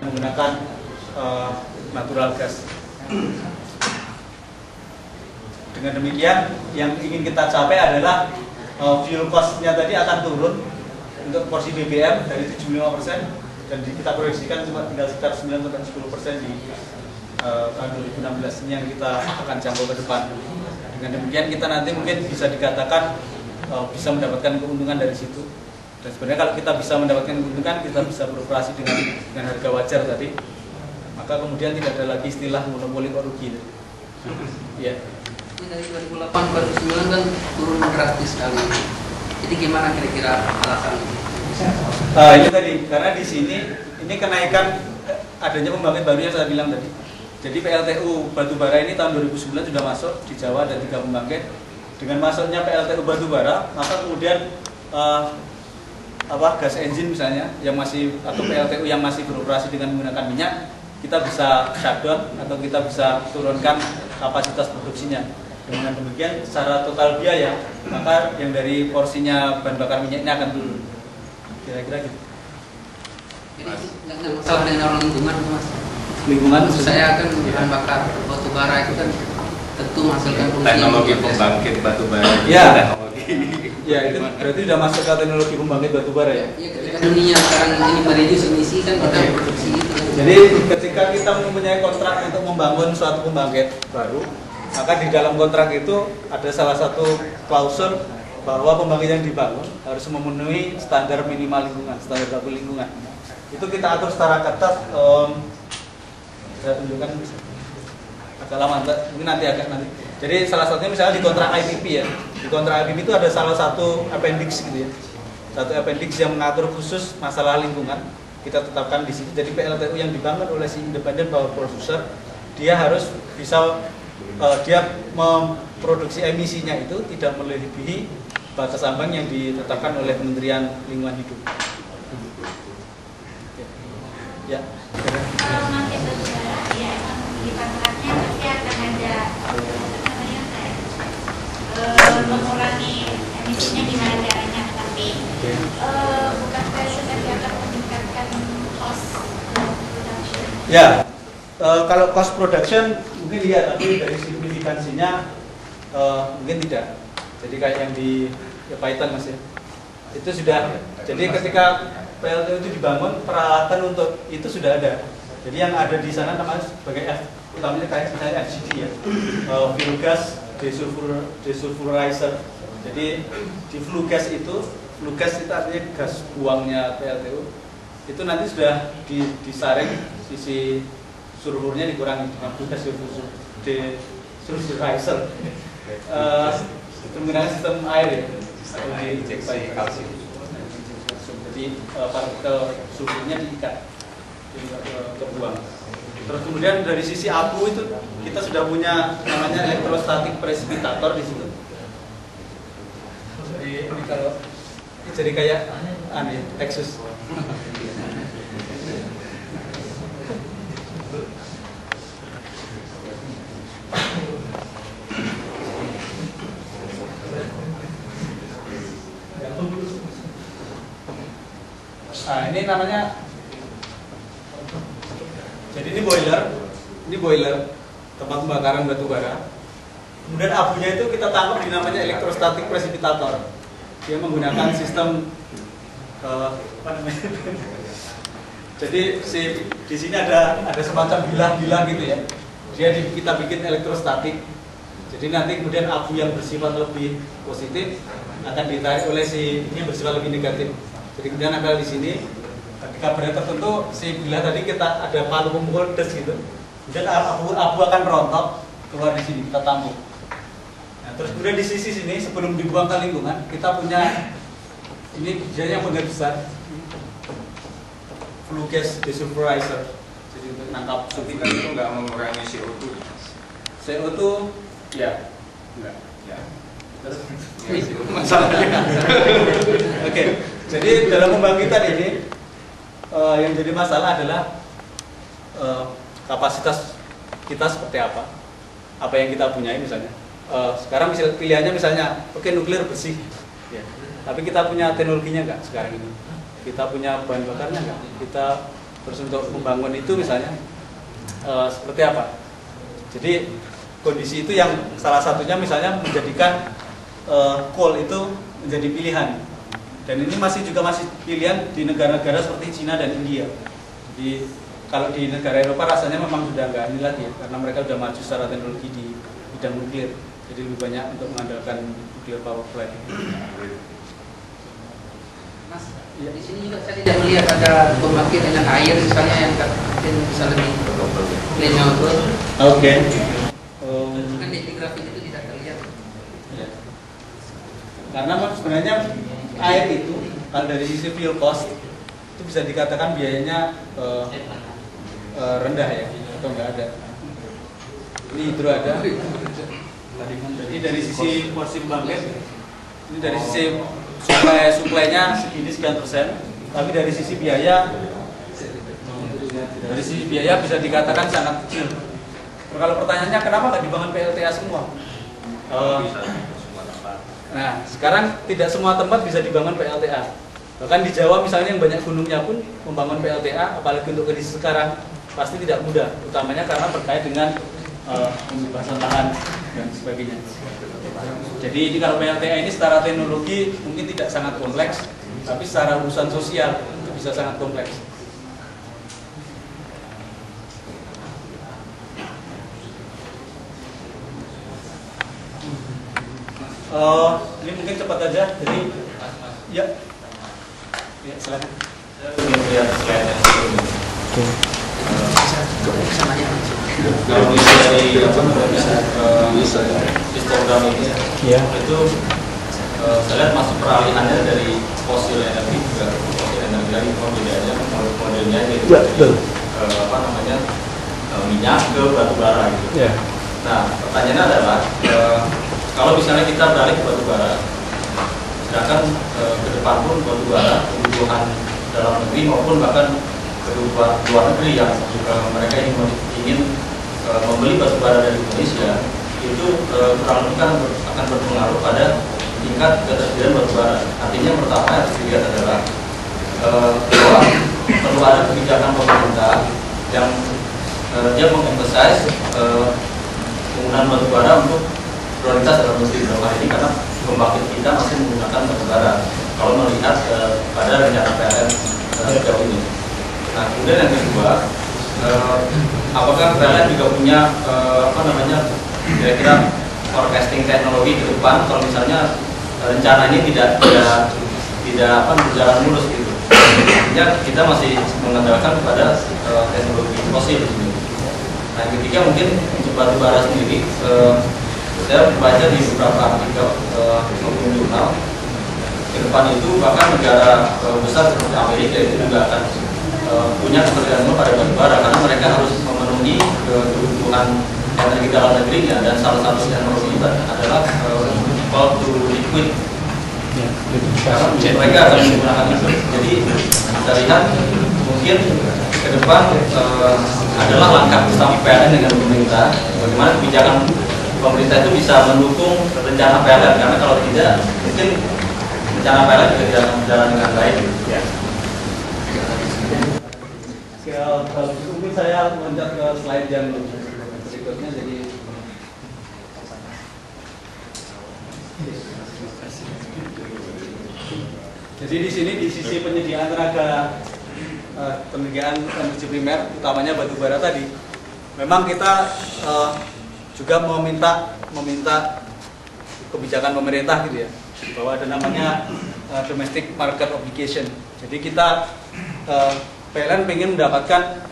menggunakan natural gas. Dengan demikian, yang ingin kita capai adalah fuel cost-nya tadi akan turun untuk porsi BBM dari 75% dan kita proyeksikan cuma tinggal sekitar 9-10% di tahun 2016 ini yang kita akan jangkau ke depan. Dengan demikian kita nanti mungkin bisa dikatakan bisa mendapatkan keuntungan dari situ. Dan sebenarnya kalau kita bisa mendapatkan keuntungan, kita bisa beroperasi dengan harga wajar tadi. Maka kemudian tidak ada lagi istilah monopoli kok rugi. Ya. Ini dari 2008 2009 kan turun drastis sekali. Jadi gimana kira-kira alasannya? Ini tadi karena di sini ini kenaikan adanya pembangkit baru yang saya bilang tadi. Jadi PLTU batubara ini tahun 2009 sudah masuk di Jawa dan 3 pembangkit. Dengan masuknya PLTU batubara, maka kemudian gas engine misalnya yang masih atau PLTU yang masih beroperasi dengan menggunakan minyak, kita bisa shutdown atau kita bisa turunkan kapasitas produksinya. Dengan demikian secara total biaya, maka yang dari porsinya bahan bakar minyak ini akan turun. Kira-kira gitu. Jadi nggak masalah dengan orang lingkungan, Mas. Lingkungan saya kan bahan bakar batu bara itu kan tentu menghasilkan teknologi pembangkit batu bara. Ya. Ya, itu berarti sudah masuk ke teknologi pembangkit batu bara ya. Iya, ketika dunia sekarang ini mereduce emisi kan kita produksi itu. Jadi ketika kita mempunyai kontrak untuk membangun suatu pembangkit baru, maka di dalam kontrak itu ada salah satu klausul bahwa pembangkit yang dibangun harus memenuhi standar minimal lingkungan, standar baku lingkungan. Itu kita atur secara ketat. Saya tunjukkan agak lama, mungkin nanti. Jadi salah satunya misalnya di kontrak IPP ya. Di kontrak IPP itu ada salah satu appendix gitu ya. Satu appendix yang mengatur khusus masalah lingkungan. Kita tetapkan di sini. Jadi PLTU yang dibangun oleh si independent power producer, dia harus bisa dia memproduksi emisinya itu tidak melebihi batas ambang yang ditetapkan oleh Kementerian Lingkungan Hidup. Ya. Kalau nanti batubara ya di kontraknya pasti akan ada mengurangi emisinya gimana caranya, tapi bukan itu tadi akan meningkatkan cost production. Ya, kalau cost production mungkin lihat, tapi dari signifikansinya mungkin tidak. Jadi kayak yang di Python Mas ya, itu sudah. Jadi ketika PLTU itu dibangun, peralatan untuk itu sudah ada. Jadi yang ada di sana namanya sebagai utamanya kayak misalnya FGD ya, fuel gas desulfurizer. Jadi di flue gas itu artinya gas buangnya PLTU, itu nanti sudah disaring, sisi sulfurnya dikurangi dengan flue gas desulfurizer. Menggunakan sistem air ya, injeksi kalsium. Jadi partikel sulfurnya diikat, kebuang. Terus kemudian dari sisi abu itu kita sudah punya namanya elektrostatik presipitator di situ. Jadi ini kalau jadi kayak Lexus. Nah, ini namanya, jadi ini boiler tempat pembakaran batu bara. Kemudian abunya itu kita tangkap di namanya elektrostatik presipitator. Dia menggunakan sistem apa namanya? Jadi di sini ada semacam bilah-bilah gitu ya. Kita bikin elektrostatik. Jadi nanti kemudian abu yang bersifat lebih positif akan ditarik oleh ini yang bersifat lebih negatif. Jadi kemudian apel di sini ketika berat tertentu si bilah tadi kita ada palu pemukul des gitu. Kemudian abu akan rontok keluar di sini, kita tampung. Nah, terus kemudian di sisi sini sebelum dibuang ke lingkungan kita punya ini dia yang benar besar, flue gas desulfurizer. Jadi untuk menangkap Tapi itu nggak mengurangi CO2. CO2 ya enggak. Ya. Terus masalahnya. Oke. Jadi dalam pembangkitan ini yang jadi masalah adalah kapasitas kita seperti apa yang kita punyai misalnya. Sekarang pilihannya misalnya, oke, nuklir bersih, ya. Tapi kita punya teknologinya nggak sekarang ini? Kita punya bahan bakarnya nggak? Kita Terus untuk membangun itu misalnya seperti apa? Jadi kondisi itu yang salah satunya misalnya menjadikan coal itu menjadi pilihan. Dan ini masih pilihan di negara-negara seperti Cina dan India. Jadi kalau di negara Eropa rasanya memang sudah nggak ini lagi ya, karena mereka sudah maju secara teknologi di bidang nuklir. Jadi lebih banyak untuk mengandalkan nuclear power plant. Mas, di sini juga saya tidak melihat ada pembangkit dengan air misalnya yang bisa lebih clean output. Oke. Kan di grafik itu tidak terlihat. Ya. Karena sebenarnya air itu kalau dari sisi fuel cost itu bisa dikatakan biayanya rendah ya, atau enggak ada. Ini hidro ada. Jadi dari sisi porsi pembangkit, ini dari sisi suplainya segini sekian persen, tapi dari sisi biaya bisa dikatakan sangat kecil. Kalau pertanyaannya kenapa nggak dibangun PLTA semua? Nah, sekarang tidak semua tempat bisa dibangun PLTA. Bahkan di Jawa misalnya yang banyak gunungnya pun membangun PLTA, apalagi untuk kondisi sekarang pasti tidak mudah, utamanya karena terkait dengan pembebasan lahan dan sebagainya. Jadi ini kalau PLTA ini secara teknologi mungkin tidak sangat kompleks, tapi secara urusan sosial itu bisa sangat kompleks. Ini mungkin cepat aja, jadi ya silakan. Lihat slide Kalau dari apa namanya histogram ini ya. Itu saya lihat masuk peralihannya dari fosil energi ke fosil energi lagi, bedanya modelnya jadi apa namanya minyak ke batu bara gitu. Ya. Nah, pertanyaannya adalah kalau misalnya kita beralih ke batu bara, sedangkan ke depan pun batu bara kebutuhan dalam negeri maupun bahkan kebutuhan luar negeri yang mereka ingin membeli batu bara dari Indonesia, itu kurang lebih akan berpengaruh pada tingkat ketersediaan batu bara. Artinya pertama yang harus dilihat adalah bahwa perlu ada kebijakan pemerintah yang dia mengemphasize penggunaan batu bara untuk prioritas dalam negeri dalam hal ini, karena pembangkit kita masih menggunakan batu bara kalau melihat pada rencana PLN sejauh ini. Nah, kemudian yang kedua, apakah PLN juga punya apa namanya kira-kira forecasting teknologi ke depan kalau misalnya rencana ini tidak apa berjalan mulus gitu. Artinya kita masih mengandalkan kepada teknologi fosil di sini. Nah, yang ketiga mungkin untuk batu bara sendiri, saya baca di beberapa artikel maupun jurnal ke depan itu bahkan negara besar seperti Amerika itu juga akan punya ketergantungan pada batu bara karena mereka harus memenuhi kebutuhan energi dalam negerinya, dan salah satu teknologi itu adalah coal to liquid. Karena mereka akan menggunakan itu. Jadi kita lihat mungkin ke depan adalah langkah bersama PLN dengan pemerintah bagaimana kebijakan pemerintah itu bisa mendukung rencana PLN, karena kalau tidak mungkin rencana PLN juga tidak akan berjalan dengan baik. Ya. Kalau mungkin saya loncat ke slide yang berikutnya. Jadi di sini di sisi penyediaan tenaga penyediaan energi primer, utamanya batu bara tadi, memang kita juga meminta kebijakan pemerintah gitu ya, bahwa ada namanya domestic market obligation. Jadi kita PLN ingin mendapatkan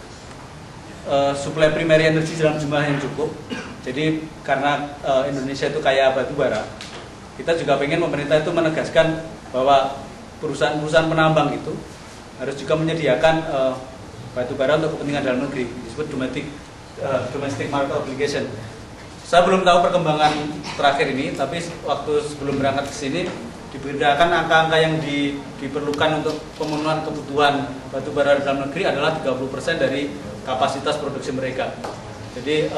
suplai primary energi dalam jumlah yang cukup. Jadi karena Indonesia itu kaya batu bara, kita juga pengen pemerintah itu menegaskan bahwa perusahaan-perusahaan penambang itu harus juga menyediakan batu bara untuk kepentingan dalam negeri, disebut domestic market obligation. Saya belum tahu perkembangan terakhir ini, tapi waktu sebelum berangkat ke sini diberitakan angka-angka yang diperlukan untuk pemenuhan kebutuhan batu bara dalam negeri adalah 30% dari kapasitas produksi mereka. Jadi